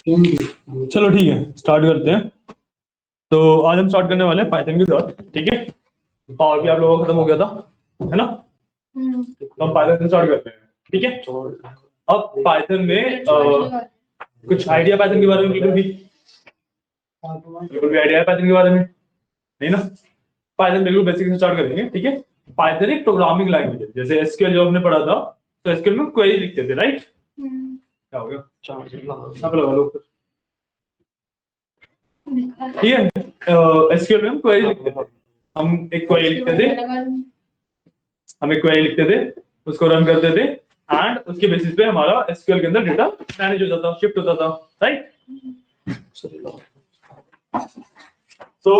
चलो ठीक है, स्टार्ट करते हैं। तो आज हम स्टार्ट करने वाले हैं पाइथन के साथ, ठीक है। पावर भी आप लोगों का खत्म हो गया था, है ना। तो हम पाइथन से स्टार्ट करते हैं, ठीक है। अब पाइथन में कुछ आइडिया पाइथन के बारे में बिल्कुल भी आइडिया है पाइथन के बारे में नहीं ना। पाइथन बिल्कुल बेसिक से स्टार्ट करेंगे, ठीक है। पाइथन एक प्रोग्रामिंग लैंग्वेज है, जैसे एसक्यूएल जो हमने पढ़ा था, तो एसक्यूएल में क्वेरी लिखते थे, राइट। क्या हो गया, ठीक है। एसक्यूएल में हम क्वेरी लिखते थे, हम एक क्वेरी लिखते थे, उसको रन करते थे, एंड उसके बेसिस पे हमारा एसक्यूएल के अंदर डेटा मैनेज होता था, शिफ्ट होता था, राइट। तो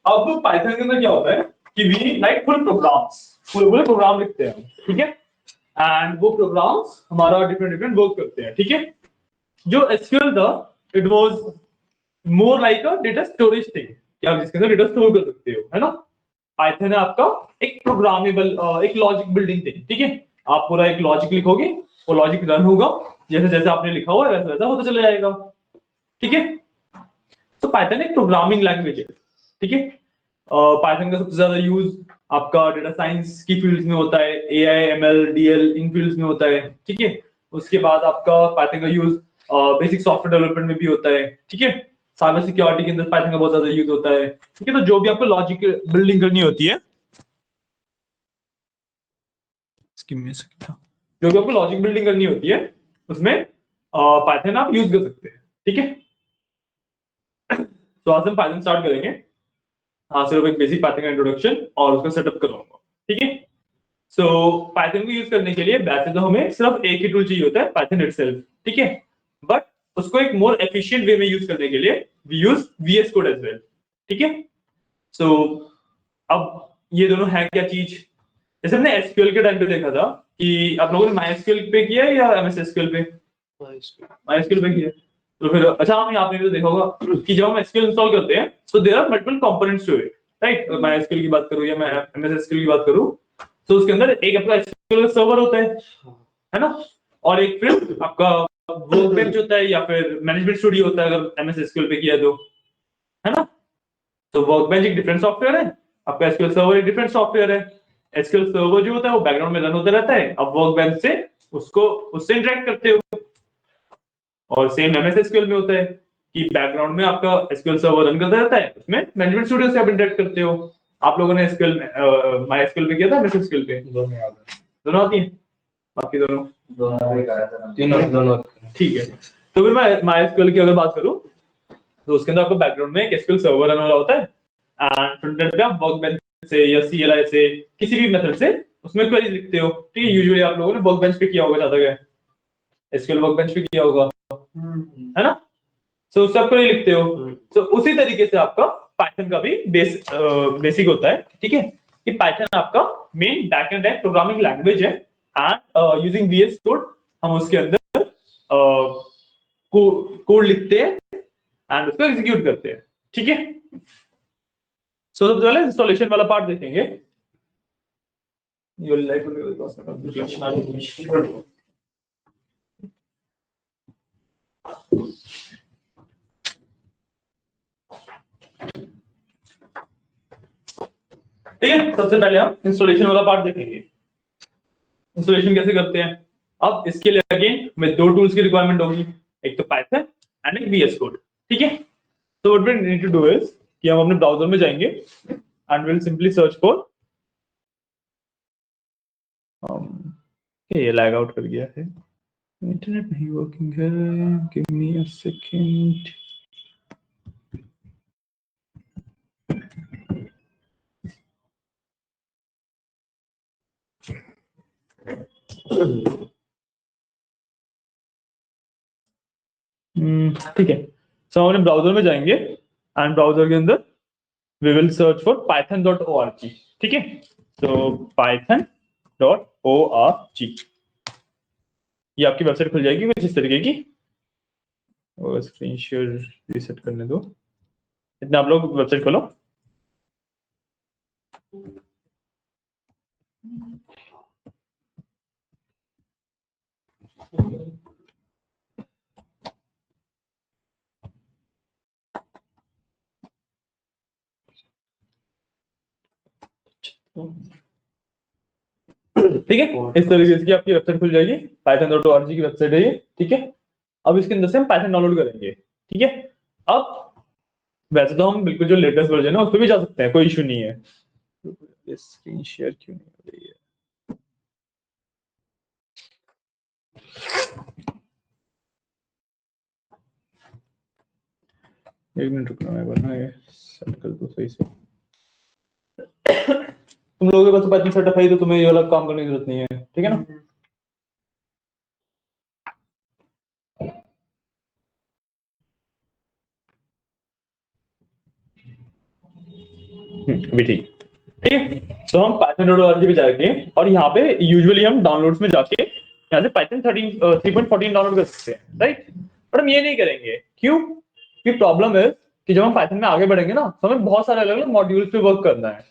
अब पाइथन के अंदर क्या होता है कि वी राइट फुल प्रोग्राम्स, पूरे प्रोग्राम लिखते हैं, ठीक है। एंड वो प्रोग्राम्स हमारा डिफरेंट वर्क करते हैं, ठीक है। जो एसक्यूएल था, it was more like a data storage thing, कि आप जिसके अंदर डेटा स्टोर कर सकते हो, है ना। पाइथन है आपका एक प्रोग्रामेबल, एक लॉजिक बिल्डिंग थिंग, ठीक है। आप पूरा एक लॉजिक लिखोगे, वो लॉजिक रन होगा, जैसे जैसे आपने लिखा हुआ है वैसा वैसा होता चला जाएगा, ठीक है। तो पाइथन एक प्रोग्रामिंग लैंग्वेज है, ठीक है। पाइथन का सबसे ज्यादा यूज आपका डेटा साइंस की फील्ड्स में होता है, एआई एमएल डीएल इन फील्ड्स में होता है, ठीक है। उसके बाद आपका पाइथन का यूज बेसिक सॉफ्टवेयर डेवलपमेंट में भी होता है, ठीक है। साइबर सिक्योरिटी के अंदर पाइथन का बहुत ज्यादा यूज होता है, ठीक है। तो जो भी आपको लॉजिक बिल्डिंग करनी होती है, जो भी आपको लॉजिक बिल्डिंग करनी होती है, उसमें पाइथन आप यूज कर सकते हैं, ठीक है। तो आज हम पाइथन स्टार्ट करेंगे। हाँ, सिर्फ एक बेसिक पाइथन का इंट्रोडक्शन और उसका सेटअप करवाऊंगा, ठीक है। सो पाइथन को यूज करने के लिए वैसे तो हमें सिर्फ एक ही टूल चाहिए होता है, पाइथन इटसेल्फ, ठीक है। बट उसको एक मोर एफिशिएंट वे में यूज करने के लिए we use VS code as well, ठीक है। सो अब ये दोनों है क्या चीज, जैसे हमने एसक्यूएल के टाइम पे देखा था कि आप लोगों ने माइस्क्यूएल पे किया है या एमएस एसक्यूएल पे? माइस्क्यूएल पे किया। तो फिर अच्छा, हम आपने तो देखा होगा कि जब हम एसक्यूएल इंस्टॉल करते हैं तो there are multiple components to it, right. MySQL की बात करूं या मैं एमएस एसक्यूएल की बात करूं, तो उसके अंदर एक आपका एसक्यूएल सर्वर होता है ना। और एक फिर आपका वर्कबेंच होता है या फिर मैनेजमेंट स्टूडियो होता है अगर एमएस एसक्यूएल पे किया तो, है ना। तो वर्कबेंच एक डिफरेंट सॉफ्टवेयर है, आपका एसक्यूएल सर्वर एक डिफरेंट सॉफ्टवेयर है। एसक्यूएल सर्वर जो होता है वो बैकग्राउंड में रन होता रहता है, अब वर्कबेंच से उसको उससे इंटरेक्ट करते हो। और सेम एमएस एसक्यूएल में होता है कि बैकग्राउंड में आपका एसक्यूएल सर्वर रन करता रहता है, उसमें मैनेजमेंट स्टूडियो से आप इंटरेक्ट करते हो। आप लोगों ने एसक्यूएल में माई एसक्यूएल पे किया था, एमएस एसक्यूएल पे दोनों आती हैं, बाकी दोनों तीनों, ठीक है। तो फिर मैं माई एसक्यूएल की अगर बात करूं, तो उसके अंदर आपको बैकग्राउंड में एक एसक्यूएल सर्वर रन हो रहा होता है, एंड फ्रंट एंड पे आप वर्कबेंच से या सीएलआई से किसी भी मेथड से उसमें क्वेरी लिखते हो, ठीक है। यूजुअली आप लोगों ने वर्कबेंच पे किया होगा, ज्यादा क्या एसक्यूएल वर्कबेंच पे किया होगा, है ना। तो सब क्वेरी लिखते हो, तो उसी तरीके से आपका पाइथन का भी बेसिक होता है, ठीक है। कि पाइथन आपका मेन बैकएंड है, प्रोग्रामिंग लैंग्वेज है, एंड यूजिंग वीएस कोड हम उसके अंदर कोड लिखते हैं एंड उसको एग्जीक्यूट करते हैं, ठीक है। सो सबसे पहले इंस्टॉलेशन वाला पार्ट देखेंगे। ठीक है, सबसे पहले हम इंस्टॉलेशन वाला पार्ट देखेंगे, इंस्टॉलेशन कैसे करते हैं। अब इसके लिए अगेन में दो टूल्स की रिक्वायरमेंट होगी, एक तो पाइथन एंड एक वीएस कोड, ठीक है। तो what we need to do is कि हम अपने ब्राउजर में जाएंगे and will simply search for, ये लैग आउट कर गया है, इंटरनेट नहीं वर्किंग है, गिव मी अ सेकंड। ठीक है। सो हम अपने ब्राउजर में जाएंगे एंड ब्राउजर के अंदर we will search for python.org, ठीक है। तो python.org ये आपकी वेबसाइट खुल जाएगी कुछ इस तरीके की, और स्क्रीन शेयर रीसेट करने दो, इतना आप लोग वेबसाइट खोलो। ठीक है, इस तरीके से आपकी वेबसाइट खुल जाएगी, python.org की वेबसाइट है ये। ठीक है, अब इसके अंदर से हम पाइथन डाउनलोड करेंगे। ठीक है, अब वैसे तो हम बिल्कुल जो लेटेस्ट वर्जन है उस पर भी जा सकते हैं, कोई इशू नहीं है। स्क्रीन शेयर क्यों नहीं हो रही है? एक मिनट रुकना, मैं वरना ये सेट कर दूं सही से। तुम लोगों के पास पाइथन सेटअप है तो तुम्हें ये वाला काम करने की जरूरत नहीं है, ठीक है ना? अभी ठीक है। तो हम python.org पे जाएंगे और यहाँ पे यूजुअली हम डाउनलोड्स में जाके यहाँ से पाइथन 3.14 डाउनलोड कर सकते हैं, राइट? बट हम ये नहीं करेंगे, क्यों? कि प्रॉब्लम है कि जब हम पाइथन में आगे बढ़ेंगे ना तो हमें बहुत सारे अलग अलग मॉड्यूल्स पे वर्क करना है।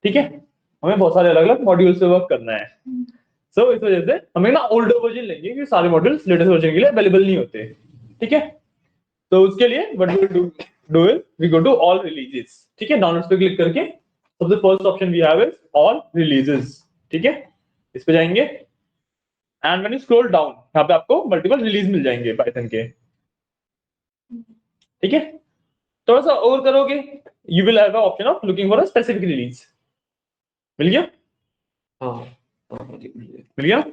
ठीक है, हमें बहुत सारे अलग अलग मॉड्यूल्स पे वर्क करना है। सो इस वजह से हमें ना ओल्डर वर्जन लेंगे, क्योंकि सारे मॉड्यूल्स लेटेस्ट वर्जन के लिए अवेलेबल नहीं होते। ठीक है, तो उसके लिए what we do is we go to all releases. ठीक है, डाउनलोड्स पे क्लिक करके सबसे first option we have is all releases. ठीक है, इस पे जाएंगे and when you scroll down यहाँ पे आपको मल्टीपल रिलीज मिल जाएंगे पाइथन के। ठीक है, थोड़ा सा और करोगे you will have option of looking for a specific release. मिल गया? मिल गया।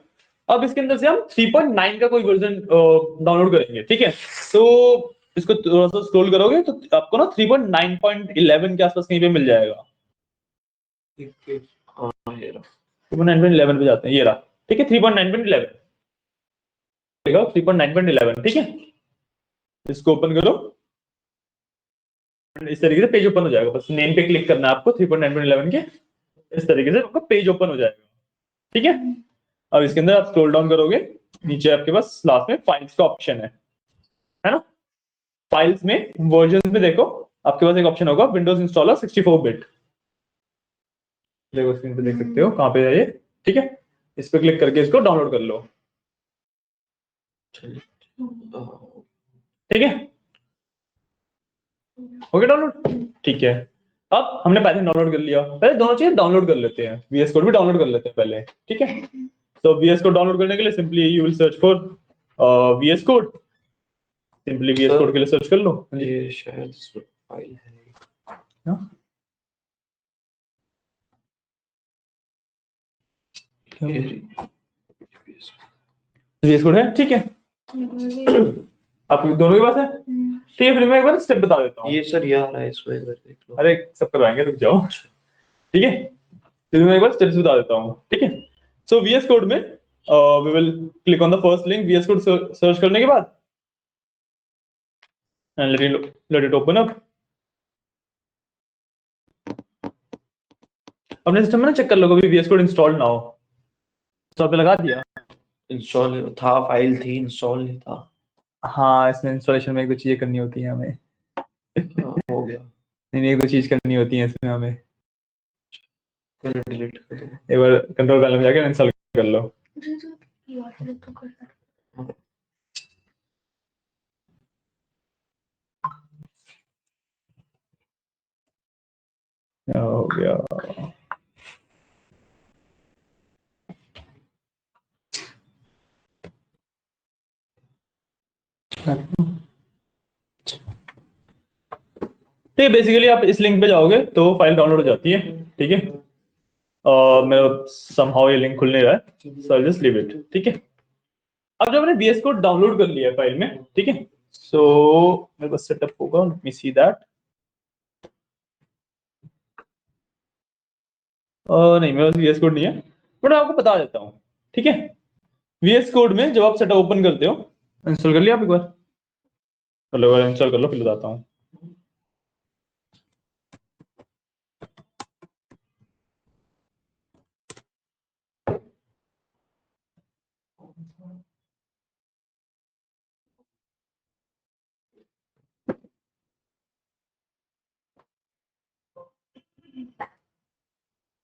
अब इसके अंदर से हम 3.9 का कोई वर्जन डाउनलोड करेंगे। ठीक है, तो इसको थोड़ा सा स्क्रॉल करोगे तो आपको ना 3.9.11 के आसपास कहीं पे मिल जाएगा। 3.9.11 पे जाते हैं, ये रहा। ठीक है, 3.9.11 3.9.11। ठीक है, इसको ओपन करो, इस तरीके से पेज ओपन हो जाएगा। बस नेम पे क्लिक करना है आपको 3.9.11 के, इस तरीके से आपका पेज ओपन हो जाएगा। ठीक है, अब इसके अंदर आप स्क्रॉल डाउन करोगे, नीचे आपके पास लास्ट में फाइल्स का ऑप्शन है ना? फाइल्स में वर्जन में देखो, आपके पास एक ऑप्शन होगा विंडोज इंस्टॉलर 64 बिट। देखो स्क्रीन पे देख सकते हो कहां पे है ये। ठीक है, इस पे क्लिक करके इसको डाउनलोड कर लो। ठीक है, हो गया डाउनलोड? ठीक है, अब हमने पाइथन डाउनलोड कर लिया। पहले दोनों चीजें डाउनलोड कर लेते हैं, वीएस कोड भी डाउनलोड कर लेते हैं पहले। ठीक है, तो वीएस कोड डाउनलोड करने के लिए simply you will search for VS code. Simply VS code के लिए सर्च कर लो। ये शायद फाइल है। वीएस कोड है, ठीक है। आप दोनों के पास है? ठीक है, फिर मैं एक बार स्टेप बता देता हूँ। ये सर यार है इसको एक बार देख लो। अरे सब करवाएंगे, रुक जाओ। ठीक है, फिर मैं एक बार स्टेप्स बता देता हूँ। ठीक है, सो वीएस कोड में we will click on the first link VS code search करने के बाद and let it open up. अपने सिस्टम में ना चेक कर लो कभी वीएस कोड इंस्टॉल ना हो। तो पे लगा दिया, इंस्टॉल था, फाइल थी, इंस्टॉल नहीं था। हाँ, इसमें इंस्टॉलेशन में एक दो चीजें करनी होती है हमें। हो गया, नहीं, एक दो चीज करनी होती है इसमें हमें। डिलीट कर दो। एक बार कंट्रोल पैनल में जाके इंस्टॉल कर लो। हो गया। तो बेसिकली आप इस लिंक पे जाओगे तो फाइल डाउनलोड हो जाती है। ठीक है, मेरा समहाउ ये लिंक खुल नहीं रहा है, सो आई जस्ट लीव इट। ठीक है, अब जब मैंने VS कोड डाउनलोड कर लिया है फाइल में, ठीक है, सो मेरे पास सेटअप होगा, लेट मी सी दैट। नहीं, मेरे पास VS कोड नहीं है, बट मैं आपको बता देता हूँ। ठीक है, VS कोड में जब आप सेटअप ओपन करते हो, इंस्टॉल कर लिया आप एक बार? चलो इंस्टॉल कर लो, फिर बताता हूँ।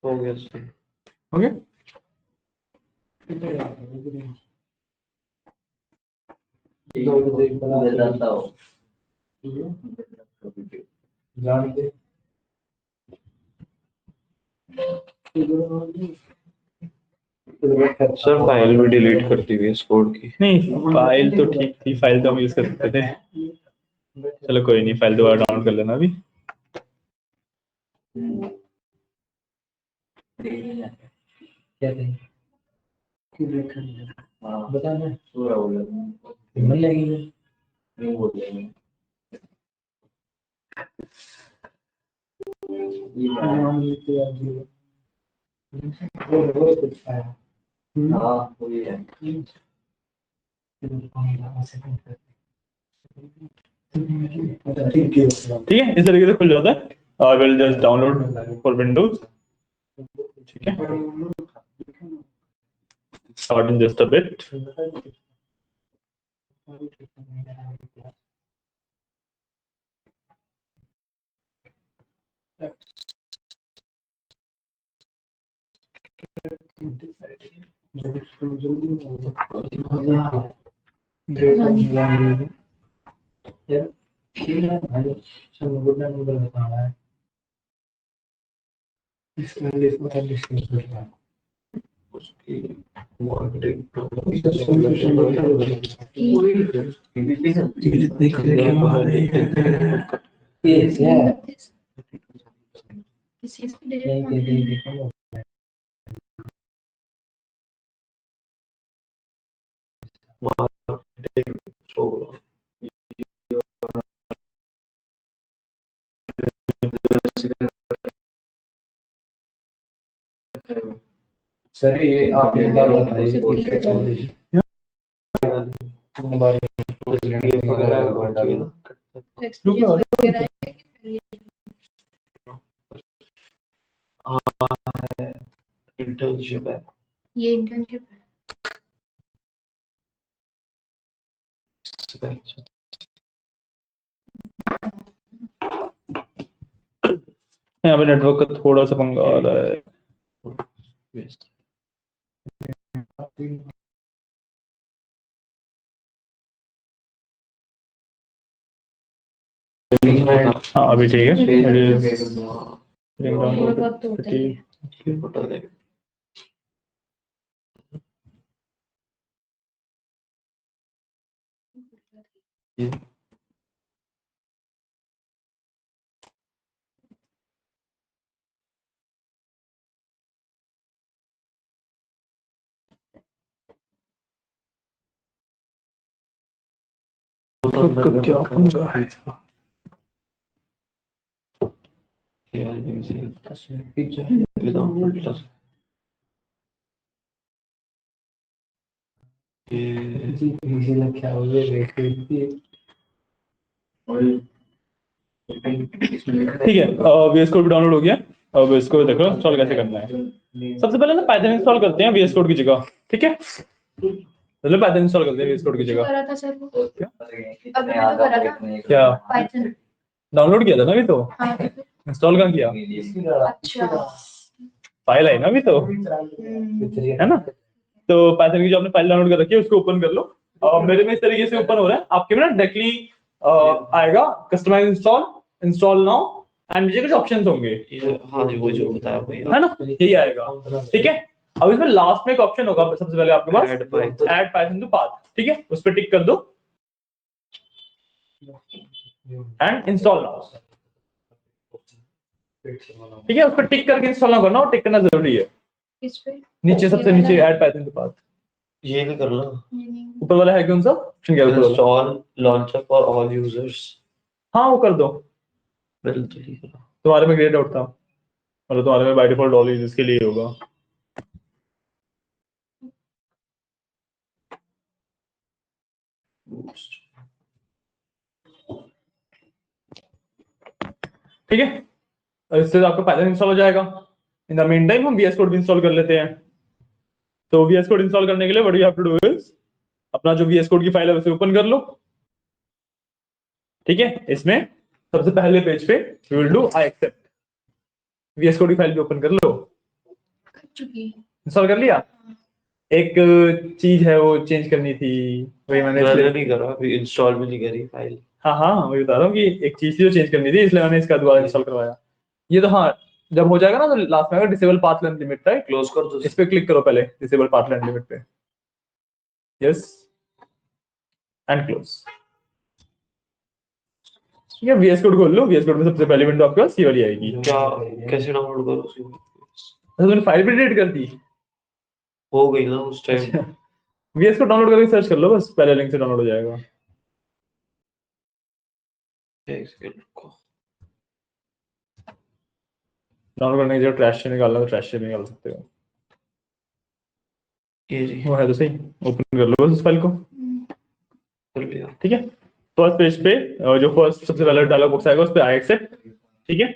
हो गया सर। ओके, सर फाइल भी डिलीट कर दी VS कोड की। नहीं फाइल तो ठीक थी, फाइल तो हम यूज कर सकते थे। चलो कोई नहीं, फाइल दोबारा डाउनलोड कर लेना अभी। क्या बताना मिल जाएगी ठीक है, इस तरीके से खुल जाता है। I will just download for Windows. ठीक है, start in just a bit। Sir ये आप एक बार बताइए इंटर्नशिप है। ये इंटर्नशिप है। यहाँ पे नेटवर्क का थोड़ा सा पंगा आ रहा है। हाँ अभी ठीक है। थोड़ा बहुत तो होता ही है। क्या पंगा है? क्या हो ठीक है, VS कोड भी डाउनलोड हो गया। अब इसको देखो इंस्टॉल कैसे करना है। सबसे पहले ना पाइथन इंस्टॉल करते हैं VS कोड की जगह। ठीक है, मतलब पाइथन इंस्टॉल करते हैं VS कोड की जगह। करा था सर वो। अभी मैं तो करा था क्या पाइथन। डाउनलोड किया था ना अभी तो। हाँ तो फिर? इंस्टॉल कहाँ किया? अच्छा। फाइल आई ना अभी तो, है ना। तो पाइथन की जो आपने फाइल डाउनलोड कर रखी है उसको ओपन कर लो। मेरे में इस तरीके से ओपन हो रहा है, आपके में ना डायरेक्टली आएगा customize install, install now and नीचे कुछ ऑप्शंस होंगे। हाँ जी, वो जो बताया भैया, है ना, यही आएगा। ठीक है, अब इसमें लास्ट में एक ऑप्शन होगा सबसे पहले आपके पास, ऐड पाइथन टू पाथ। ठीक है, उस पर टिक कर दो एंड इंस्टॉल नाउ। ठीक है, उस पर टिक करके इंस्टॉल ना करना, और टिक करना जरूरी है। किस पे? नीचे सबसे नीचे ऐड पाइथन टू पाथ, ये भी कर लो। ऊपर वाला है कौन सा ऑप्शन? क्या ऊपर वाला? Install launcher for all users. हाँ वो कर दो। बिल्कुल ठीक है। तुम्हारे में ग्रे डाउट था, मतलब तुम्हारे में बाय डिफॉल्ट ऑल यूजर्स के लिए होगा। ठीक है, इससे आपका पाइथन इंस्टॉल हो जाएगा। इन द मीन टाइम हम VS कोड भी इंस्टॉल कर लेते हैं। तो VS कोड इंस्टॉल करने के लिए what you have to do is, अपना जो VS कोड की फाइल है उसे ओपन कर लो। ठीक है, इसमें सबसे पहले पेज पे you will do I accept. VS code की फाइल भी ओपन कर लो। कर चुकी। इंस्टॉल कर लिया। एक चीज है वो चेंज करनी थी, वही मैंने मैंने नहीं करा, अभी इंस्टॉल भी नहीं करी फाइल। हाँ हाँ वही बता रहा हूँ कि एक चीज थी जो चेंज करनी थी, इसलिए मैंने इसका दोबारा इंस्टॉल करवाया। ये तो हाँ जब हो जाएगा ना तो लास्ट में आएगा disable path length limit, right? Close कर दो। इस पे क्लिक करो पहले, डिसेबल पाथ लेंथ लिमिट पे, यस एंड क्लोज। ठीक है, VS कोड खोल लो। VS कोड में सबसे पहली विंडो आपके पास ये वाली आएगी। क्या कैसे डाउनलोड करूं उसी को? अच्छा, तुमने फाइल भी डिलीट कर दी? हो गई ना उस टाइम। अच्छा, VS कोड डाउनलोड करके सर्च कर लो, बस पहले लिंक से डाउनलोड हो जाएगा। एक सेकंड रुको। डाउनलोड करने की जगह ट्रैश से निकालना तो ट्रैश से भी निकाल सकते हो। ये जी वो है तो सही, ओपन कर लो बस उस फाइल को। कर लिया। ठीक है, फर्स्ट पेज पे जो फर्स्ट सबसे पहला डायलॉग बॉक्स आएगा उस पे आई एक्सेप्ट। ठीक है,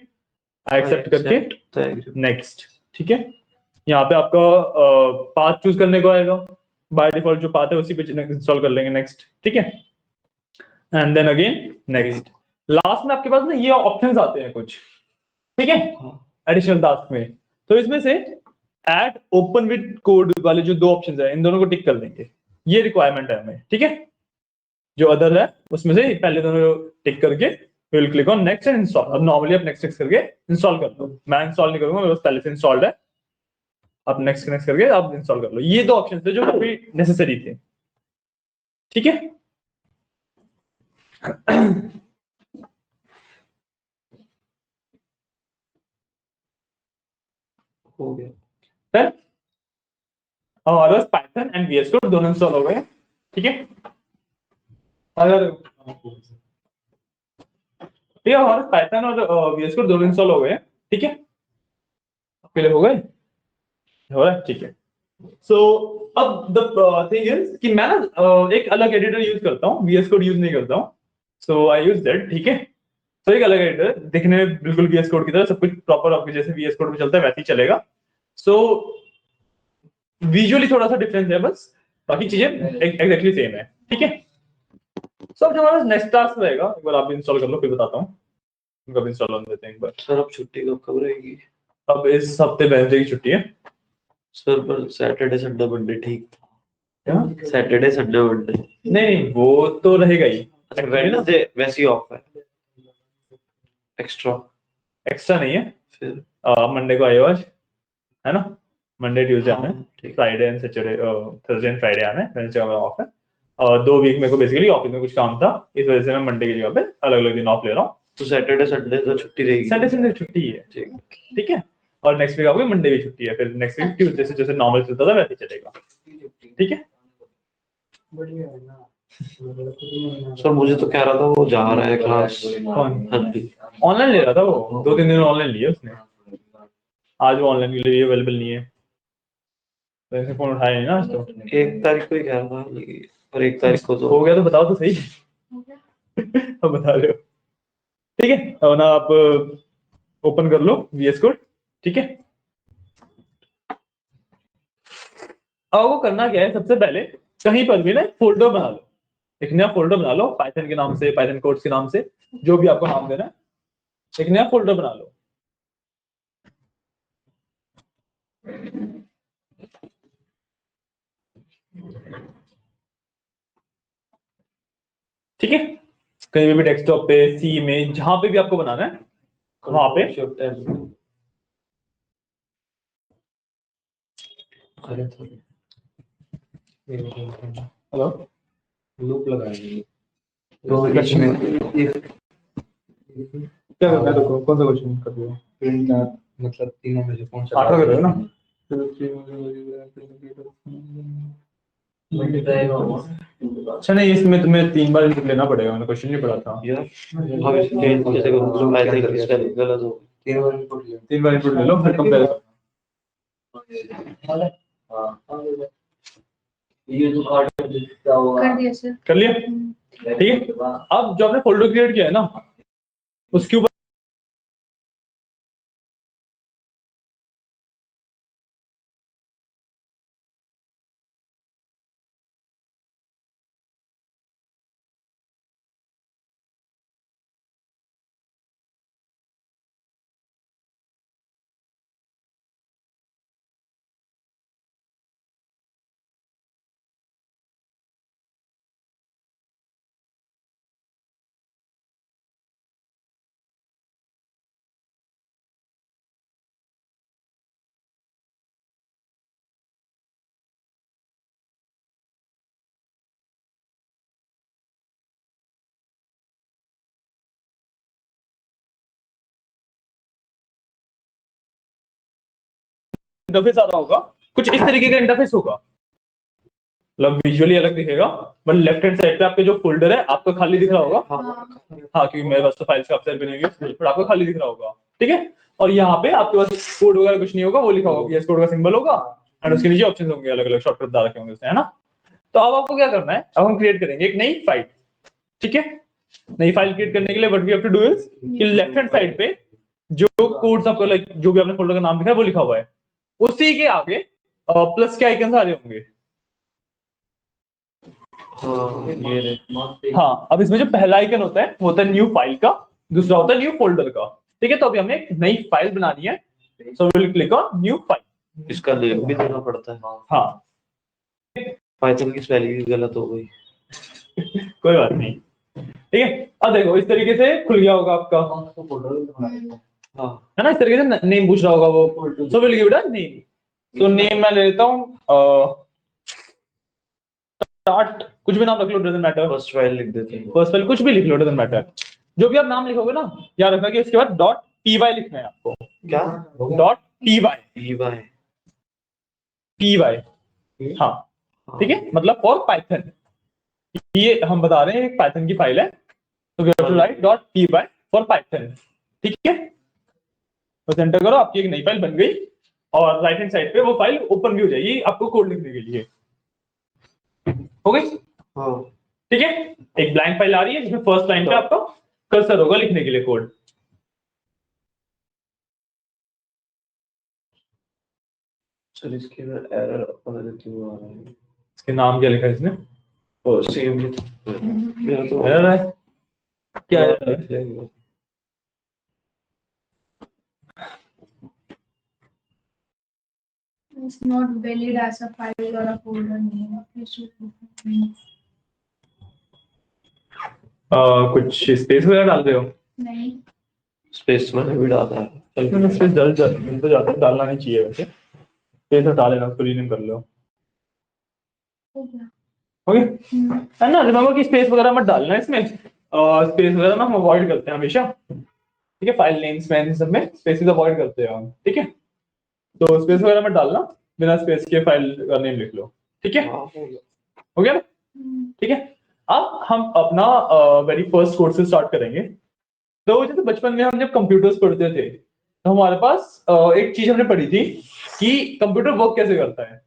आई एक्सेप्ट करके नेक्स्ट। ठीक है, यहाँ पे आपका पाथ चूज करने को आएगा, बाय डिफॉल्ट जो पाथ है उसी पे इंस्टॉल कर लेंगे, नेक्स्ट। ठीक है, and then again next. Last में आपके पास ना ये ऑप्शंस आते हैं कुछ, ठीक है, एडिशनल टास्क में। तो इसमें से ऐड ओपन विद कोड वाले जो दो ऑप्शंस है, इन दोनों को टिक कर देंगे, ये रिक्वायरमेंट है हमें। ठीक है, जो अदर है उसमें से पहले दोनों टिक करके will click on next and install. अब नॉर्मली आप नेक्स्ट करके इंस्टॉल कर दो, मैं इंस्टॉल नहीं करूंगा, मेरे पास पहले से इंस्टॉल्ड है। आप नेक्स्ट करके आप इंस्टॉल कर लो। ये दो ऑप्शन थे जो काफी नेसेसरी थे। ठीक है, हो गया। फिर अब हमारे पास पाइथन एंड VS कोड दोनों इंस्टॉल हो गए। ठीक है, अगर ठीक है, हमारे पाइथन और VS कोड दोनों इंस्टॉल हो गए। ठीक है, आपके लिए हो गए, हो रहा है? ठीक है। सो अब द थिंग इज कि मैं ना एक अलग एडिटर यूज करता हूँ, VS कोड यूज नहीं करता हूँ। सो आई यूज दैट। ठीक है, तो एक अलग एडिटर, दिखने में बिल्कुल VS कोड की तरह, सब कुछ प्रॉपर आपके जैसे VS कोड में चलता है वैसे ही चलेगा। सो विजुअली थोड़ा सा डिफरेंस है बस, बाकी चीजें एग्जैक्टली सेम है। ठीक है, सो अब जो हमारा नेक्स्ट टास्क रहेगा, एक बार आप भी इंस्टॉल कर लो फिर बताता हूँ। कब इंस्टॉल होने देते हैं एक बार। सर अब छुट्टी कब रहेगी? अब इस हफ्ते वेडनेसडे की छुट्टी है। सर पर सैटरडे संडे मंडे ठीक था। क्या? Saturday Sunday Monday. नहीं, वो तो रहेगा ही। अच्छा, वेडनेसडे वैसे ही ऑफ है, एक्स्ट्रा एक्स्ट्रा नहीं है। फिर मंडे को आयो आज, है ना? मंडे ट्यूसडे आना है, हाँ ठीक। Friday and Saturday, Thursday and Friday आना है, वेडनेसडे ऑफ है। और 2 वीक मेरे को बेसिकली ऑफिस में कुछ काम था, इस वजह से मैं मंडे की जगह पे अलग अलग दिन ऑफ ले रहा हूँ। तो सैटरडे संडे तो छुट्टी रहेगी। संडे संडे छुट्टी है। ठीक। ठीक है, और नेक्स्ट वीक आपको मंडे भी छुट्टी है, फिर नेक्स्ट वीक ट्यूसडे से जैसे नॉर्मल चलता था वैसे ही चलेगा। ठीक है, सर मुझे तो कह रहा था वो जा रहा है क्लास। कौन? हल्दी। ऑनलाइन ले रहा था वो, 2-3 दिन ऑनलाइन लिए उसने। आज वो ऑनलाइन के लिए अवेलेबल नहीं है, तो ऐसे फोन उठाया नहीं ना आज तो। 1 तारीख को ही कह रहा था, और 1 तारीख को तो हो गया तो बताओ तो सही। अब बता रहे हो। ठीक है, अब ना आप ओपन कर लो VS कोड। ठीक है, अब वो करना क्या है, सबसे पहले कहीं पर भी ना फोल्डर बना लो, एक नया फोल्डर बना लो पाइथन के नाम से, पाइथन कोड्स के नाम से, जो भी आपको नाम देना है, एक नया फोल्डर बना लो। ठीक है, कहीं भी डेस्कटॉप पे, सी में, जहां पे भी आपको बनाना है वहां पे। हेलो, लूप लगाएंगे तो क्वेश्चन क्या करना है, देखो कौन सा क्वेश्चन कर रहे हो? प्रिंट मतलब तीनों में से कौन सा 8वां कर रहे हो ना? अच्छा नहीं, इसमें तुम्हें 3 बार इनपुट लेना पड़ेगा, मैंने क्वेश्चन नहीं पढ़ा था। यार अब इसे चेंज कैसे करूं? आई थिंक इसका गलत हो। 3 बार इनपुट लिया 3 बार इनपुट ले लो, फिर कंपेयर करो। ये तो कार्ड कर दिया सर। कर लिया? ठीक है, अब जो आपने फोल्डर क्रिएट किया है ना, उसके ऊपर इंटरफेस आ रहा होगा, कुछ इस तरीके का इंटरफेस होगा, मतलब विजुअली अलग दिखेगा, बट लेफ्ट हैंड साइड पे आपके जो फोल्डर है आपका खाली दिख रहा होगा। हाँ, क्योंकि मेरे पास तो फाइल्स काफी सारे बने होंगे, पर आपको खाली दिख रहा होगा, ठीक है। और यहाँ पे आपके पास कोड वगैरह कुछ नहीं होगा, वो लिखा होगा VS कोड का सिंबल होगा, एंड उसके नीचे ऑप्शंस होंगे, अलग अलग शॉर्टकट डाल रखे होंगे उसने, है ना। तो अब आपको क्या करना है, अब हम क्रिएट करेंगे एक नई फाइल, ठीक है। नई फाइल क्रिएट करने के लिए what we have to do is कि लेफ्ट हैंड साइड पे जो कोड्स आपको लाइक जो भी आपने फोल्डर का नाम लिखा है वो लिखा हुआ है, उसी के आगे प्लस के आइकन आ रहे होंगे। हाँ, अब इसमें जो पहला आइकन होता है वो होता है न्यू फाइल का, दूसरा होता है न्यू फोल्डर का, ठीक है। तो अभी हमें एक नई फाइल बनानी है, so we will click on new file. इसका लिंक भी देना पड़ता है। हाँ, पाइथन की स्पेलिंग भी गलत हो गई। कोई बात नहीं, ठीक है। अब देखो इस तरीके से खुल गया होगा आपका, हाँ, है ना, इस तरीके से नेम पूछ रहा होगा वो, so will give it a name. तो नेम मैं ले लेता हूँ स्टार्ट, कुछ भी नाम रख लो, डजंट मैटर। फर्स्ट फाइल लिख देते हैं। फर्स्ट फाइल कुछ भी लिख लो, डजंट मैटर। जो भी आप नाम लिखोगे ना, याद रखना कि इसके बाद .py लिखना है आपको। क्या? .py हाँ, ठीक है, मतलब फॉर पाइथन। ये हम बता रहे हैं एक पाइथन की फाइल है, तो we have to write .py for Python, ठीक है। तो एंटर करो, आपकी एक नई फाइल बन गई, और राइट हैंड साइड पे वो फाइल ओपन भी हो जाएगी आपको कोड लिखने के लिए, हो गई। हाँ, ठीक है, एक ब्लैंक फाइल आ रही है जिसमें फर्स्ट लाइन पे आपका कर्सर होगा लिखने के लिए कोड। सर इसके अंदर एरर पता नहीं क्यों आ रहा है। इसके नाम क्या लिखा है इसने? और सेम मेरा तो एरर है क्या? error है? It's not valid as a file or a folder name. You should कुछ स्पेस वगैरह डाल रहे हो? नहीं। स्पेस मैंने भी डाला है। मैंने स्पेस तो ज्यादा डालना नहीं चाहिए वैसे, स्पेस हटा लेना, उसको रीनेम कर लो, हो गया। ओके, है ना। रिमेंबर कि स्पेस वगैरह मत डालना इसमें, स्पेस वगैरह ना हम अवॉइड करते हैं हमेशा, ठीक है। फाइल नेम्स में सब में स्पेसेस अवॉइड करते हैं हम, ठीक है। तो स्पेस वगैरह मत डालना, बिना स्पेस के फाइल का नेम लिख लो, ठीक है। हो गया ना, ठीक है। अब हम अपना वेरी फर्स्ट कोर्स से स्टार्ट करेंगे। तो जैसे बचपन में हम जब कंप्यूटर्स पढ़ते थे, तो हमारे पास एक चीज हमने पढ़ी थी कि कंप्यूटर वर्क कैसे करता है।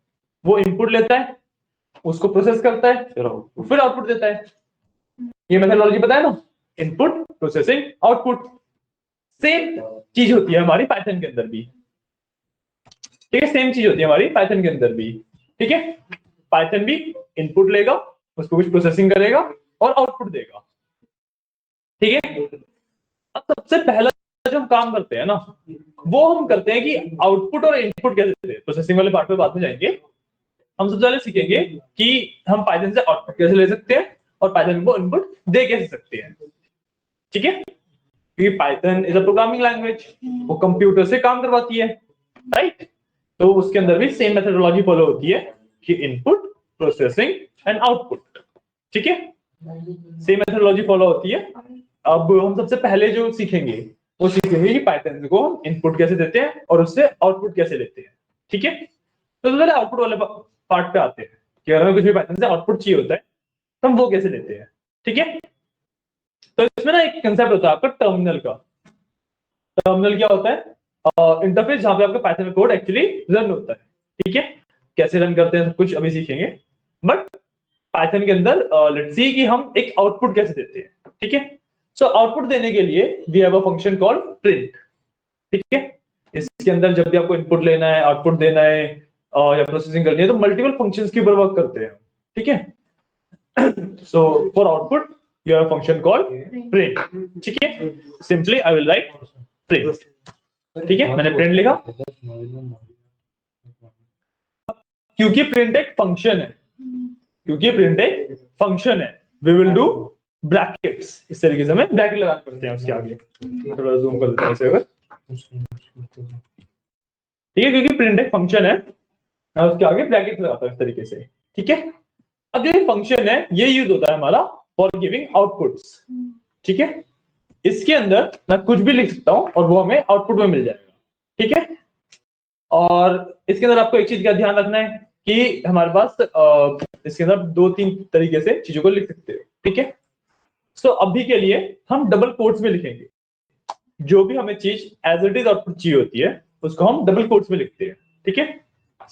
वो इनपुट लेता है, उसको प्रोसेस करता है, फिर आउटपुट देता है। ये मेथोडोलॉजी पता है ना, इनपुट प्रोसेसिंग आउटपुट। सेम चीज होती है हमारी पाइथन के अंदर भी, ठीक है। सेम चीज होती है हमारी पाइथन के अंदर भी, ठीक है। पाइथन भी इनपुट लेगा, उसको कुछ प्रोसेसिंग करेगा और आउटपुट देगा, ठीक है। अब सबसे पहला जो हम काम करते हैं ना, वो हम करते हैं कि आउटपुट और इनपुट कैसे देते हैं। प्रोसेसिंग वाले पार्ट पे बाद में जाएंगे। हम सबसे पहले सीखेंगे कि हम पाइथन से आउटपुट कैसे ले सकते हैं और पाइथन को इनपुट दे कैसे सकते हैं, ठीक है। क्योंकि Python is a programming language, वो कंप्यूटर से काम करवाती है, राइट। तो उसके अंदर भी सेम मेथोडोलॉजी फॉलो होती है कि इनपुट प्रोसेसिंग एंड आउटपुट, ठीक है। सेम मेथोडोलॉजी फॉलो होती है। अब हम सबसे पहले जो सीखेंगे वो सीखेंगे कि पाइथन को हम इनपुट कैसे देते हैं और उससे आउटपुट कैसे लेते हैं, ठीक है। तो पहले आउटपुट वाले पार्ट पे आते हैं कि अगर हमें कुछ भी पाइथन से आउटपुट चाहिए होता है तो हम वो कैसे लेते हैं, ठीक है। तो इसमें ना एक कंसेप्ट होता है आपका टर्मिनल का। टर्मिनल क्या होता है? इंटरफेस जहां पे आपका पाइथन कोड एक्चुअली रन होता है, ठीक है। कैसे रन करते हैं सब कुछ अभी सीखेंगे, बट पाइथन के अंदर लेट्स सी कि हम एक आउटपुट कैसे देते हैं, ठीक है। सो आउटपुट देने के लिए we have a function called print, ठीक है। इसके अंदर जब भी आपको इनपुट लेना है, आउटपुट देना है या प्रोसेसिंग करनी है, तो मल्टीपल फंक्शंस के ऊपर वर्क करते हैं, ठीक है। So for output you have a function called print, ठीक है। Simply I will write print, ठीक है। मैंने प्रिंट लिखा क्योंकि प्रिंट एक फंक्शन है, क्योंकि प्रिंट एक फंक्शन है, वी विल डू ब्रैकेट्स। इस तरीके से हमें ब्रैकेट लगाना पड़ते हैं उसके आगे। थोड़ा जूम कर देता हूं इसे, अगर ठीक है, क्योंकि प्रिंट एक फंक्शन है, मैं उसके आगे ब्रैकेट लगाता हूं इस तरीके से, ठीक है। अब ये फंक्शन है, ये यूज होता है हमारा फॉर गिविंग आउटपुट्स, ठीक है। इसके अंदर मैं कुछ भी लिख सकता हूं और वो हमें आउटपुट में मिल जाएगा, ठीक है। और इसके अंदर आपको एक चीज का ध्यान रखना है कि हमारे पास इसके अंदर 2-3 तरीके से चीजों को लिख सकते हो, ठीक है। सो अभी के लिए हम डबल कोट्स में लिखेंगे, जो भी हमें चीज एज इट इज आउटपुट चाहिए होती है उसको हम डबल कोट्स में लिखते हैं, ठीक है।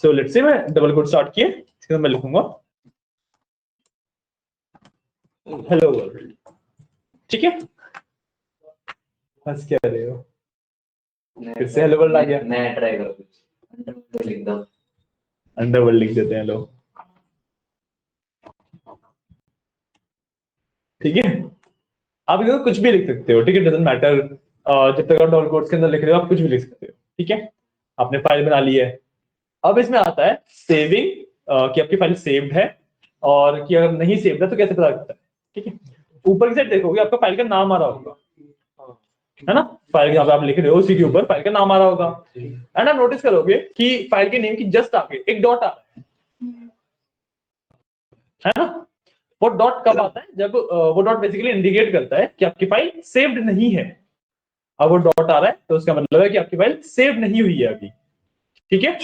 सो लेट्स से मैं डबल कोट स्टार्ट किए, इसके अंदर मैं लिखूंगा हेलो वर्ल्ड, ठीक है। हंस क्या रहे हो, फिर से हेलो वर्ल्ड आ गया। मैं ट्राई करूँ, लिख दो। अंडरवर्ल्ड लिख देते हैं लोग, ठीक है। आप इसको कुछ भी लिख सकते हो, ठीक है, डजंट मैटर। जब तक आप डबल कोट्स के अंदर लिख रहे हो आप कुछ भी लिख सकते हो, ठीक है। आपने फाइल बना ली है। अब इसमें आता है सेविंग, कि आपकी फाइल सेव्ड है और कि अगर नहीं सेव्ड है तो कैसे पता लगता है, ठीक है। ऊपर की साइड देखोगे आपका फाइल का नाम आ रहा होगा, है ना। फाइल जहाँ पे आप लिख रहे हो उसी के ऊपर फाइल का नाम आ रहा होगा, एंड आप नोटिस करोगे कि फाइल के नेम की जस्ट आगे एक डॉट आ रहा है ना। वो डॉट कब आता है, जब वो डॉट बेसिकली इंडिकेट करता है कि आपकी फाइल सेव्ड नहीं है। अब वो डॉट आ रहा है तो उसका मतलब है कि आपकी फाइल सेव नहीं हुई है अभी, ठीक है।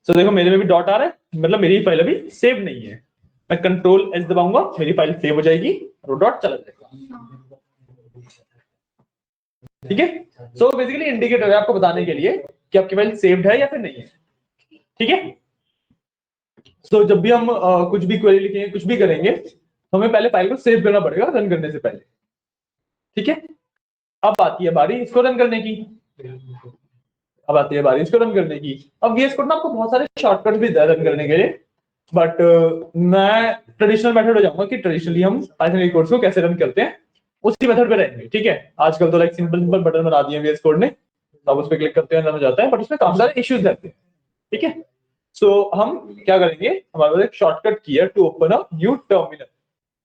तो देखो मेरे में भी डॉट आ रहा है, मतलब मेरी फाइल अभी सेव नहीं है। मैं कंट्रोल एस दबाऊंगा, मेरी फाइल सेव हो जाएगी और वो डॉट चला जाएगा, ठीक है। सो बेसिकली इंडिकेटर है आपको बताने के लिए कि आपकी फाइल सेव्ड है या फिर नहीं है, ठीक है। सो जब भी हम कुछ भी क्वेरी लिखेंगे, कुछ भी करेंगे, तो हमें पहले फाइल को सेव करना पड़ेगा रन करने से पहले, ठीक है। अब आती है बारी इसको रन करने की, अब आती है बारी इसको रन करने की। अब VS कोड ना आपको बहुत सारे शॉर्टकट भी दे रन करने के लिए, बट मैं ट्रेडिशनल मेथड हो जाऊंगा कि ट्रेडिशनली हम पाइथन कोड्स को कैसे रन करते हैं उसी मेथड पे रहेंगे, ठीक है। आजकल तो लाइक सिंपल सिंपल बटन बना दिए VS कोड ने, तो आप उस पर क्लिक करते हैं रन हो जाता है, बट उसमें काफी सारे इश्यूज रहते हैं, ठीक है। सो हम क्या करेंगे, हमारे पास एक शॉर्टकट की है to open a new terminal.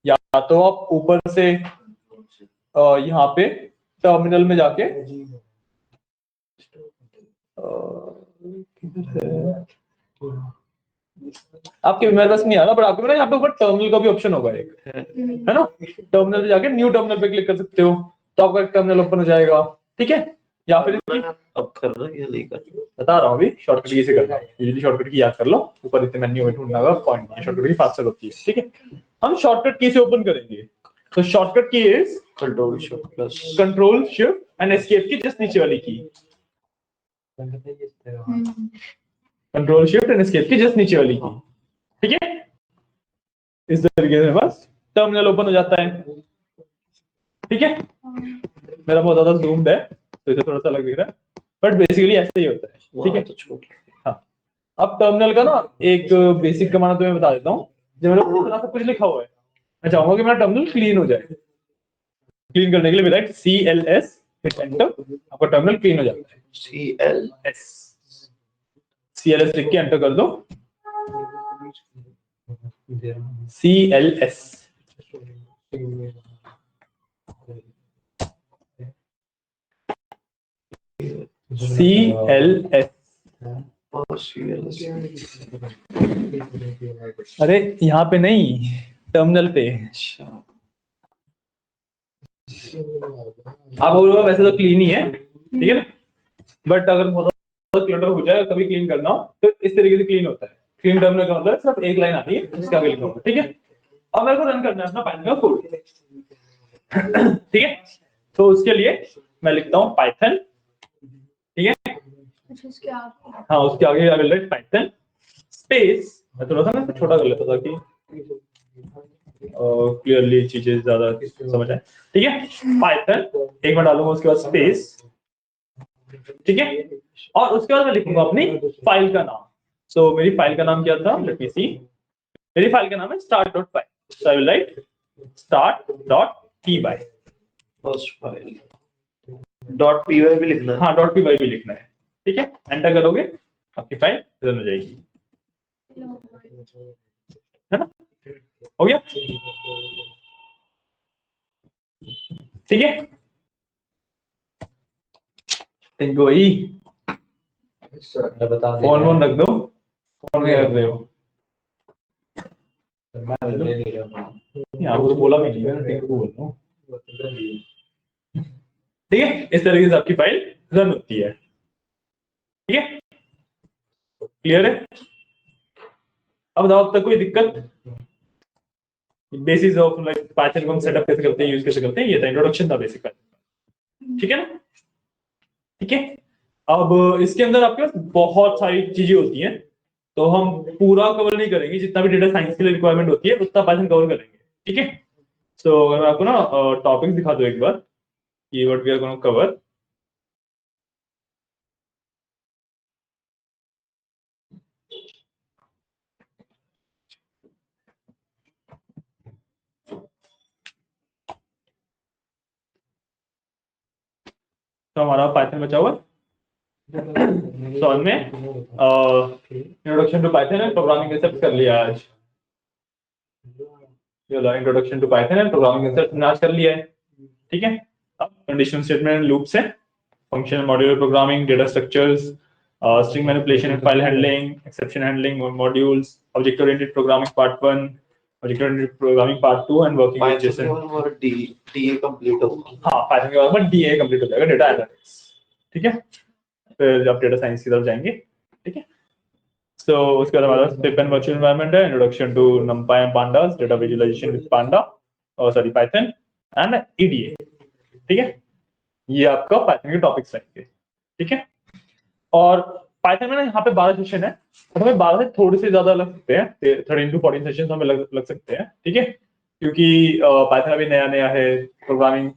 या तो आप ऊपर से यहाँ पे टर्मिनल में जाके आपके मेरे पास नहीं आ रहा, बट आपके यहाँ पे ऊपर टर्मिनल का भी ऑप्शन होगा एक, है ना। टर्मिनल पे जाके न्यू टर्मिनल पे क्लिक कर सकते हो, तो आपका टर्मिनल ओपन हो जाएगा, ठीक है। या फिर अब कर रहा है, ये लेकर बता रहा हूँ अभी शॉर्टकट की से करना है, यूजुअली शॉर्टकट की याद कर लो, ऊपर इतने मेन्यू में ढूंढना होगा पॉइंट नहीं, शॉर्टकट की फास्टर होती है, ठीक है। हम शॉर्टकट की से ओपन करेंगे, तो शॉर्टकट की is control shift plus control shift and escape की जस्ट नीचे वाली की, कंट्रोल शिफ्ट एंड एस्केप की जस्ट नीचे वाली की, ठीक है। इस तरीके से बस टर्मिनल ओपन हो जाता है, ठीक है। मेरा बहुत ज्यादा जूम्ड है तो इसे थोड़ा सा अलग दिख रहा है, बट बेसिकली ऐसे ही होता है, ठीक है। तो छोड़ हाँ, अब टर्मिनल का ना एक बेसिक कमांड तुम्हें बता देता हूँ। जब मेरे को इतना सब कुछ लिखा हुआ है, मैं चाहूंगा कि मेरा टर्मिनल क्लीन हो जाए। क्लीन करने के लिए राइट CLS हिट एंटर, आपका टर्मिनल क्लीन हो जाता है। CLS लिख के एंटर कर दो, CLS अरे यहाँ पे नहीं, टर्मिनल पे। आप बोलोगे वैसे तो क्लीन ही है, ठीक है ना, बट अगर बहुत क्लटर हो जाए कभी क्लीन करना हो तो इस तरीके से क्लीन होता है। क्लीन टर्मिनल का मतलब सिर्फ एक लाइन आती है जिसका आगे लिखा होगा, ठीक है। अब मेरे को रन करना है अपना पाइथन का कोड, ठीक है। तो उसके लिए मैं लिखता हूँ पाइथन, ठीक है। हाँ, उसके आगे I will write Python space, मैं थोड़ा सा ना छोटा कर लेता ताकि क्लियरली चीजें ज्यादा समझ आए, ठीक है। पाइथन एक बार डालूंगा, उसके बाद स्पेस, ठीक है। और उसके बाद मैं लिखूंगा अपनी फाइल का नाम। सो मेरी फाइल का नाम क्या था, लेट मी सी। मेरी फाइल का नाम है start.py, so I will write start.py, first file .py भी लिखना है। हाँ .py भी लिखना है, ठीक है। एंटर करोगे आपकी फाइल रन हो जाएगी, है ना, हो गया, ठीक है। थिंक वही बता दे फोन वोन रख दो, फोन क्या कर रहे हो, मैं ले नहीं रहा हूँ। यहाँ को तो बोला भी नहीं है, थिंक को बोल रहा हूँ, ठीक है। इस तरीके से आपकी फाइल रन होती है, ठीक है। क्लियर है? अब बताओ अब तक कोई दिक्कत? बेसिस ऑफ लाइक पाइथन को हम सेटअप कैसे करते हैं, यूज कैसे करते हैं, ये था इंट्रोडक्शन था बेसिक पाइथन। ठीक है ना? ठीक है। अब इसके अंदर आपके पास बहुत सारी चीजें होती हैं, तो हम पूरा कवर नहीं करेंगे, जितना भी डेटा साइंस के लिए रिक्वायरमेंट होती है उतना पाइथन कवर करेंगे। ठीक है। सो अगर मैं आपको ना टॉपिक्स दिखा दूं एक बार कि what we are gonna cover. तो हमारा पाइथन बचा हुआ सॉल्व में introduction to Python and programming concept कर लिया आज। चलो introduction to Python and programming concept हमने आज कर लिया है। ठीक है। अब कंडीशनल स्टेटमेंट लूप्स है, functional modular programming, data structures, string manipulation and file handling, exception handling, modules, object oriented programming part 1, object oriented programming part 2 and working with Jason. और डीए कंप्लीट होगा। हाँ पाइथन के बाद में DA complete हो जाएगा, data analytics. ठीक है। फिर आप डेटा साइंस की तरफ जाएंगे। ठीक है। सो उसके बाद हमारा स्क्रिप्ट एंड वर्चुअल एनवायरनमेंट है, introduction to numpy and pandas, data visualisation with panda और सॉरी पाइथन एंड ईडीए। ठीक है। ये आपका पाइथन के टॉपिक्स रहेंगे। ठीक है। और पाइथन में ना यहाँ पे 12 सेशन है, तो हमें 12 से थोड़े से ज्यादा लग सकते हैं, 13 to 14 सेशन हमें लग सकते हैं। ठीक है। क्योंकि पाइथन अभी नया नया है, प्रोग्रामिंग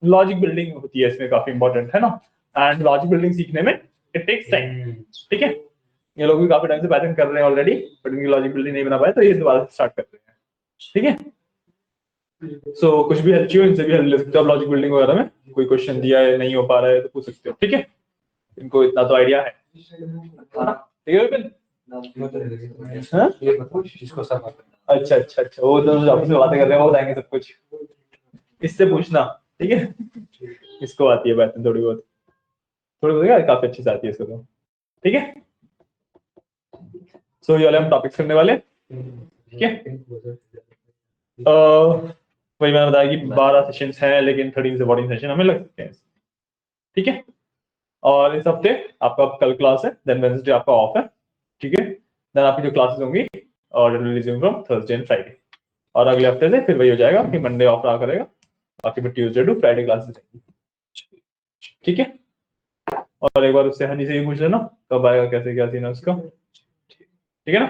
लॉजिक बिल्डिंग होती है इसमें, काफी इंपॉर्टेंट है ना, एंड लॉजिक बिल्डिंग सीखने में इट टेक्स टाइम। ठीक है। ये लोग भी काफी टाइम से पाइथन कर रहे हैं ऑलरेडी, बट इनकी लॉजिक बिल्डिंग नहीं बना पाए, तो ये दोबारा से स्टार्ट कर रहे हैं। ठीक है। सो कुछ भी हेल्प चाहिए इनसे भी हेल्प ले सकते हो आप, लॉजिक बिल्डिंग वगैरह में कोई क्वेश्चन दिया है नहीं हो पा रहा है तो पूछ सकते हो। ठीक है। इनको इतना तो आइडिया है। ठीक है विपिन? हाँ? ये बताओ इसको सब अच्छा अच्छा अच्छा, वो दोनों आपस में बातें कर रहे हैं, वो बताएंगे सब कुछ, इससे पूछना। ठीक है। इसको आती है पाइथन थोड़ी बहुत, काफी अच्छी से आती है इसको तो। ठीक है। सो ये वाले हम टॉपिक्स करने वाले। ठीक है। वही मैंने बताया कि 12 सेशंस हैं, लेकिन 13 से 14 सेशन हमें लग सकते हैं। ठीक है। और इस हफ्ते आपका कल क्लास है, देन वेडनेसडे आपका ऑफ है। ठीक है। देन आपकी जो क्लासेस होंगी और resume from Thursday and Friday, और अगले हफ्ते से फिर वही हो जाएगा कि मंडे ऑफ रहा करेगा, बाकी फिर ट्यूसडे टू फ्राइडे क्लासेस रहेंगी। ठीक है। और एक बार उससे हनी से ही पूछ लेना कब आएगा, कैसे क्या सीन है उसका। ठीक है ना?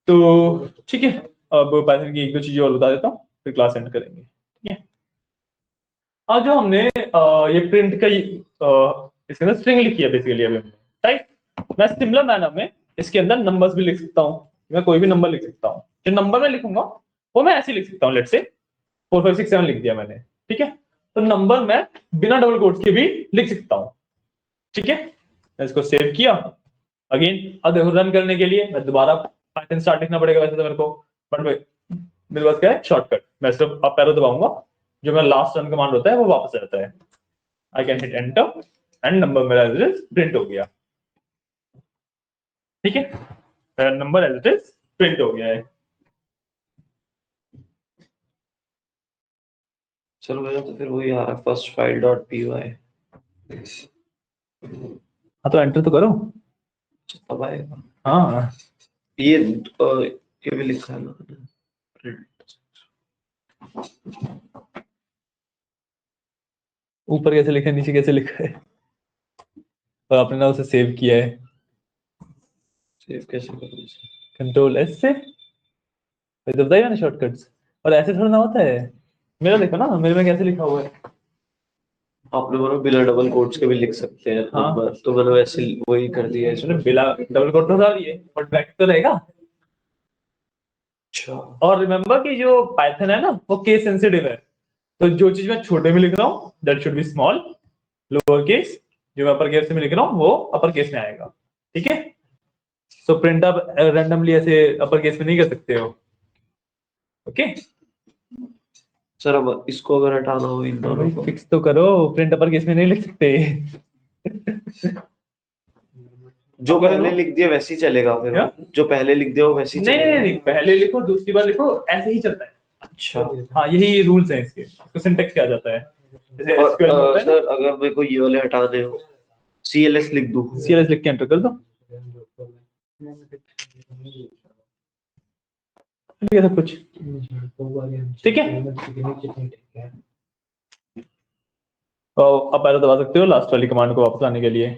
तो ठीक है, अब पाइथन की एक दो चीजें और बता देता हूँ, फिर क्लास एंड करेंगे। ठीक है। आज जो हमने ये प्रिंट का इसके अंदर स्ट्रिंग लिखी है बेसिकली अभी हमने, राइट? मैं सिमिलर मैनर में इसके अंदर नंबर्स भी लिख सकता हूँ, मैं कोई भी नंबर लिख सकता हूँ। जो नंबर मैं लिखूंगा वो मैं ऐसे लिख सकता हूँ, लेट्स से 4 5 6 7 लिख दिया मैंने। ठीक है। तो नंबर मैं बिना डबल कोट्स के भी लिख सकता हूँ। ठीक है। मैं इसको सेव किया, अगेन अब देखो रन करने के लिए मैं दोबारा पाइथन स्टार्ट लिखना पड़ेगा वैसे तो मेरे को, बट मेरे पास क्या है शॉर्टकट, मैं सिर्फ अप एरो दबाऊंगा, जो मेरा लास्ट रन कमांड होता है वो वापस आ जाता है। I can hit enter and number मेरा एज इट इज प्रिंट हो गया। ठीक है। मेरा number as it is print हो गया है। चलो मेरा तो फिर वही आ रहा है, फर्स्ट फाइल डॉट py। हाँ तो एंटर तो करो। अब आएगा हाँ ये भी लिखा है ना ऊपर कैसे लिखा है, नीचे कैसे लिखा है, और आपने ना उसे सेव किया है। सेव कैसे करूँ इसे? कंट्रोल एस से तो बताइए ना शॉर्टकट्स, और ऐसे थोड़ा ना होता है। मेरा देखो ना, मेरे में कैसे लिखा हुआ है। आप लोगों बिना डबल कोट्स के भी लिख सकते हैं हाँ। नंबर, तो मैंने वैसे वही कर दिया इसमें इसमें। बिना डबल कोट तो डाल दिए, बट बैक तो रहेगा। अच्छा। और रिमेंबर कि जो पाइथन है ना वो केस सेंसिटिव है, तो जो चीज मैं छोटे में लिख रहा हूँ that should be small, lower case, जो मैं अपर केस में लिख रहा हूँ वो अपर केस में आएगा। ठीक है। सो प्रिंट आप रैंडमली ऐसे अपर केस में नहीं कर सकते हो। ओके। सर अब इसको अगर हटाना हो इन दोनों को, फिक्स तो करो, प्रिंट अपर केस में नहीं लिख सकते। जो पहले लिख दिया वैसे ही चलेगा फिर? क्या? जो पहले लिख दिया वो वैसे ही नहीं चलेगा? नहीं नहीं, पहले लिखो दूसरी बार लिखो, ऐसे ही चलता है। अच्छा। हाँ यही रूल्स हैं इसके, तो सिंटेक्स क्या जाता है, जैसे और एसक्यूएल में होता है ना। सर अगर मेरे को ये वाले हटाने हो CLS लिख दूं? CLS लिख के एंटर कर दो। ठीक है सब कुछ ठीक है। और अब पैरा दबा सकते हो लास्ट वाली कमांड को वापस लाने के लिए।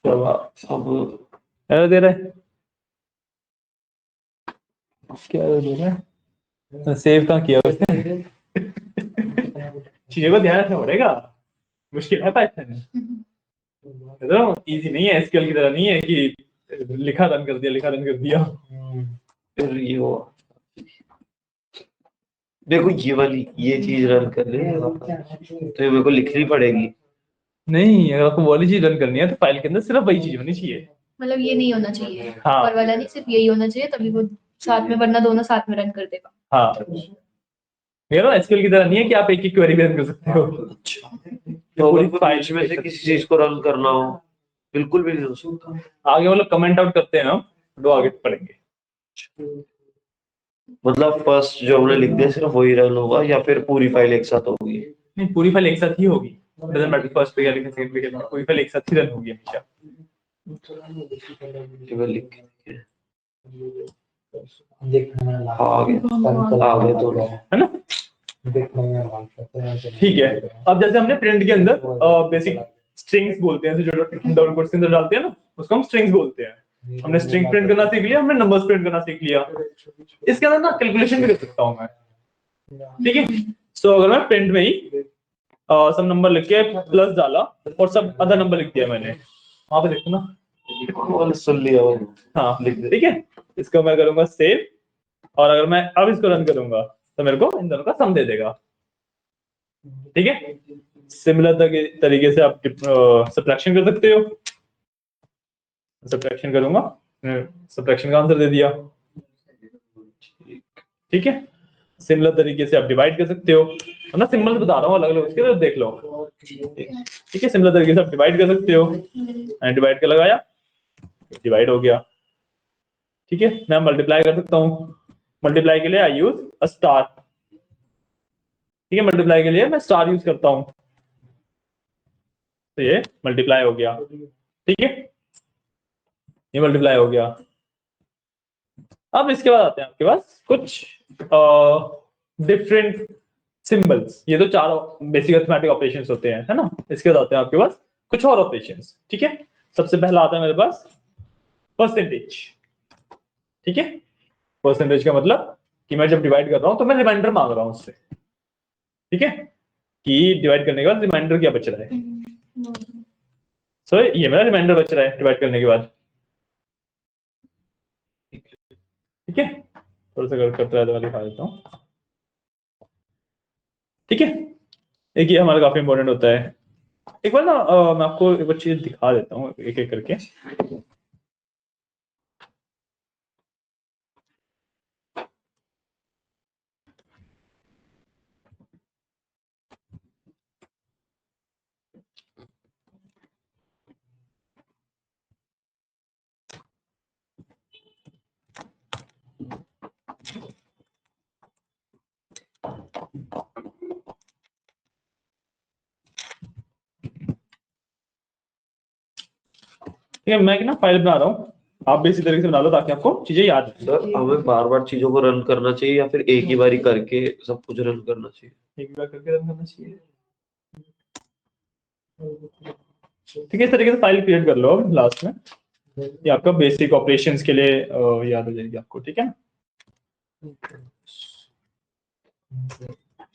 अब एरर दे रहा है, क्या एरर दे रहा है? सेव कहाँ किया उसने? चीजों को ध्यान रखना पड़ेगा, मुश्किल है पाइथन। इजी नहीं है, एसक्यूएल की तरह नहीं है कि लिखा रन कर दिया, लिखा रन कर दिया। फिर ये हो, देखो ये वाली ये चीज रन कर ले तो ये मेरे को लिखनी पड़ेगी। नहीं, अगर आपको वो वाली चीज रन करनी है तो फाइल के अंदर सिर्फ वही चीज होनी चाहिए। मतलब ये नहीं होना चाहिए, हाँ। ऊपर वाला नहीं, सिर्फ यही होना चाहिए, तभी वो साथ में, वरना दोनों साथ में रन कर देगा। हाँ, एसक्यूएल की तरह नहीं है कि आप एक ही क्वेरी भी रन कर सकते हो। तो पूरी अगर फाइल बीच में से किसी चीज को रन करना हो, बिल्कुल भी नहीं हो सकता। आगे मतलब कमेंट आउट करते हैं हम, तो आगे पढ़ेंगे। मतलब फर्स्ट जो हमने लिख दिया सिर्फ वही रन होगा या फिर पूरी फाइल एक साथ होगी? नहीं, पूरी फाइल एक साथ ही होगी, डजंट मैटर फर्स्ट पे या सेकंड पे, पूरी फाइल एक साथ ही रन होगी हमेशा। केवल लिख के देखना आ गए दोनों, है ना? ठीक है। अब जैसे हमने प्रिंट के अंदर बेसिक स्ट्रिंग्स बोलते हैं, जो डबल कोट्स के अंदर डालते हैं ना, उसको हम स्ट्रिंग्स बोलते हैं। हमने स्ट्रिंग प्रिंट करना सीख लिया, हमने नंबर्स प्रिंट करना सीख लिया। इसके अंदर ना कैलकुलेशन भी कर सकता हूं मैं, ठीक है। सो अगर मैं प्रिंट में ही सब नंबर लिख के प्लस डाला और सब अदर नंबर लिख दिया मैंने, वहां पे देखो ना, सुन लिया वो। हाँ लिख दे। ठीक है। इसको मैं करूंगा सेव, और अगर मैं अब इसको रन करूंगा तो मेरे को इन दोनों का सम दे देगा, ठीक है। सिमिलर तरीके से आप सब्ट्रैक्शन कर सकते हो। सब्ट्रैक्शन करूंगा, सब्ट्रैक्शन का आंसर दे दिया, ठीक है। सिमिलर तरीके से आप डिवाइड कर सकते हो, ना सिंबल बता रहा हूँ अलग अलग, उसके तो देख लो, ठीक है। सिमिलर तरीके से आप डिवाइड कर सकते हो, डिवाइड का लगाया, डिवाइड हो गया, ठीक है। मैं मल्टीप्लाई कर सकता हूँ, मल्टीप्लाई के लिए आई यूज अ स्टार, ठीक है। मल्टीप्लाई के लिए मैं स्टार यूज करता हूँ, तो ये मल्टीप्लाई हो गया, ठीक है। ये मल्टीप्लाई हो गया। अब इसके बाद आते हैं आपके पास कुछ डिफरेंट सिंबल्स। ये तो चार बेसिक अरिथमेटिक ऑपरेशंस होते हैं, है ना। इसके बाद आते हैं आपके पास कुछ और ऑपरेशंस, ठीक है। सबसे पहला आता है मेरे पास परसेंटेज, ठीक है। परसेंटेज का मतलब कि मैं जब डिवाइड कर रहा हूं तो मैं रिमाइंडर मांग रहा हूं उससे, ठीक है, कि डिवाइड करने के बाद रिमाइंडर क्या बच रहा है। सो ये मेरा रिमाइंडर बच रहा है डिवाइड करने के बाद, ठीक है। थोड़ा सा करता है, दिखा देता हूँ, ठीक है। एक ये हमारा काफी इंपॉर्टेंट होता है। एक बार ना मैं आपको एक बार चीज दिखा देता हूँ एक एक करके। ठीक है, मैं ना फाइल बना रहा हूँ, आप भी इसी तरीके से बना लो ताकि आपको चीजें याद रहे। सर हमें बार बार चीजों को रन करना चाहिए या फिर एक ही बारी करके सब कुछ रन करना चाहिए? एक बार करके रन करना चाहिए, ठीक है। इस तरीके से फाइल क्रिएट कर लो अब लास्ट में, ये आपका बेसिक ऑपरेशंस के लिए याद हो जाएगी आपको, ठीक है।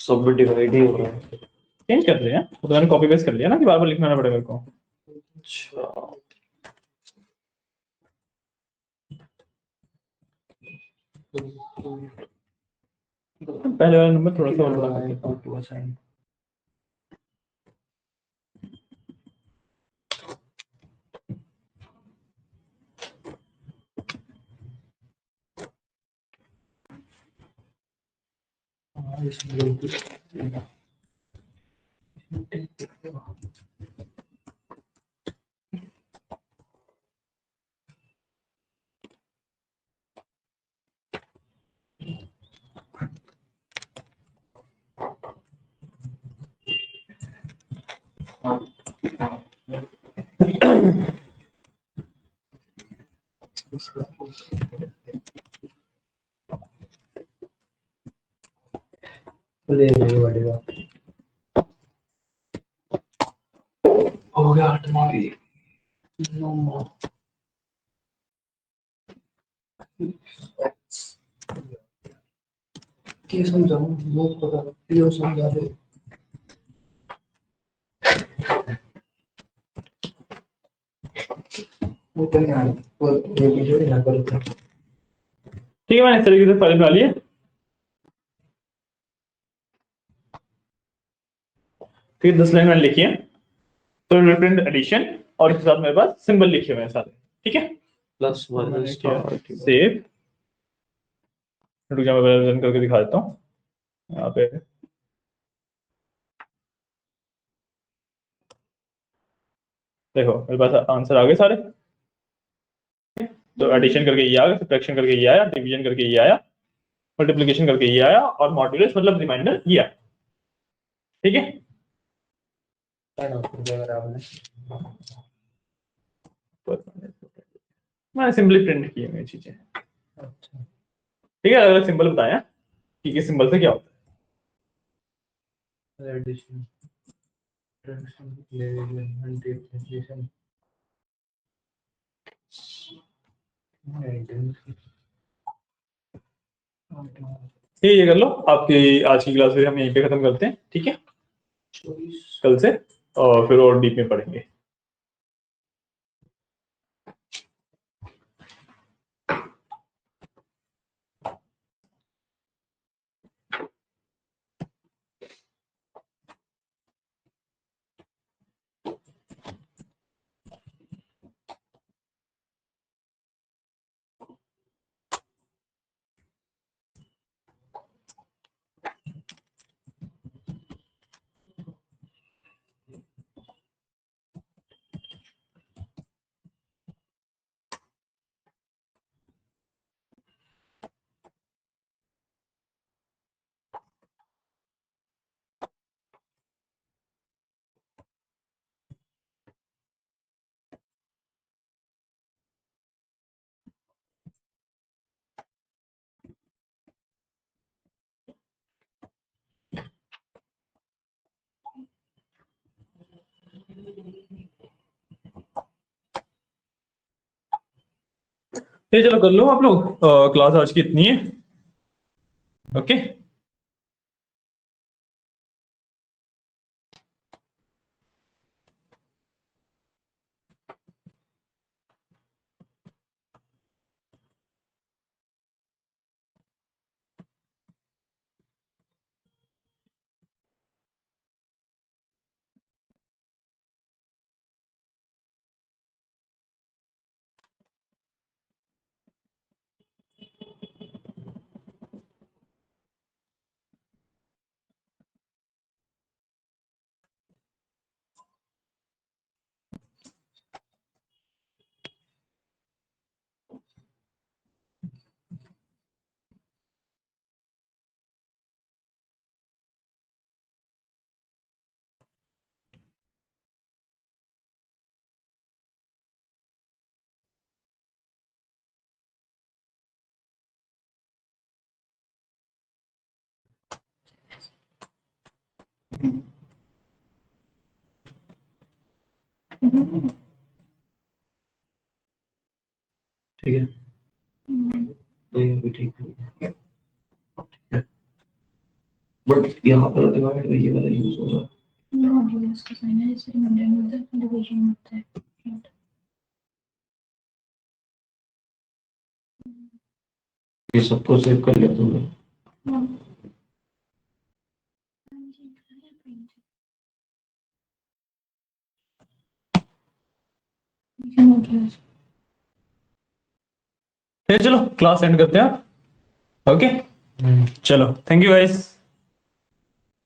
सब में डिवाइड ही हो रहा है। चेंज कर लिया तो मैंने कॉपी पेस्ट कर लिया ना, कि बार बार लिखना ना पड़े मेरे को। अच्छा, पहले वाला नंबर थोड़ा सा और बड़ा कर देता हूँ। ले ले बढ़ेगा। हो गया 8वां 9वां क्या समझाऊं वो पता क्यों समझा दे वो तो नहीं आया वो ये वीडियो ना करता ठीक है, मैंने इस तरीके से फाइल बना ली है। फिर 10 लाइन मैंने लिखी है, तो रिप्रेजेंट एडिशन और इसके साथ मेरे पास सिंबल लिखे हुए हैं सारे। ठीक है, प्लस मैंने माइनस किया सेव। रुक जा, मैं रन करके दिखा देता हूँ यहाँ पे। देखो मेरे पास आंसर आ गए सारे। तो एडिशन करके ये आ गया, सब्ट्रैक्शन करके ये आया, डिवीजन करके ये आया, मल्टीप्लिकेशन करके ये आया, और मॉड्यूलस मतलब रिमाइंडर ये आया। ठीक है, मैंने सिंपली प्रिंट की हुई चीजें। अच्छा ठीक है, अलग अलग सिंबल बताया कि किस सिंबल से क्या होता एडिशन ट्रांसलेशन डिवीजन मल्टीप्लिकेशन है। ये कर लो। आपकी आज की क्लास फिर हम यहीं पे खत्म करते हैं। ठीक है, कल से और फिर और डीप में पढ़ेंगे। ये चलो कर लो आप लोग। क्लास आज की इतनी है। ओके, ठीक है, तो ये भी ठीक है। बट यहाँ पर डिवाइड में ये वाला यूज होगा। मॉड्यूलस का साइन है, इससे रिमाइंडर होता है, डिवीजन होता है। ये सबको सेव कर लिया तुमने? चलो क्लास एंड करते हैं। ओके, चलो, थैंक यू गाइस।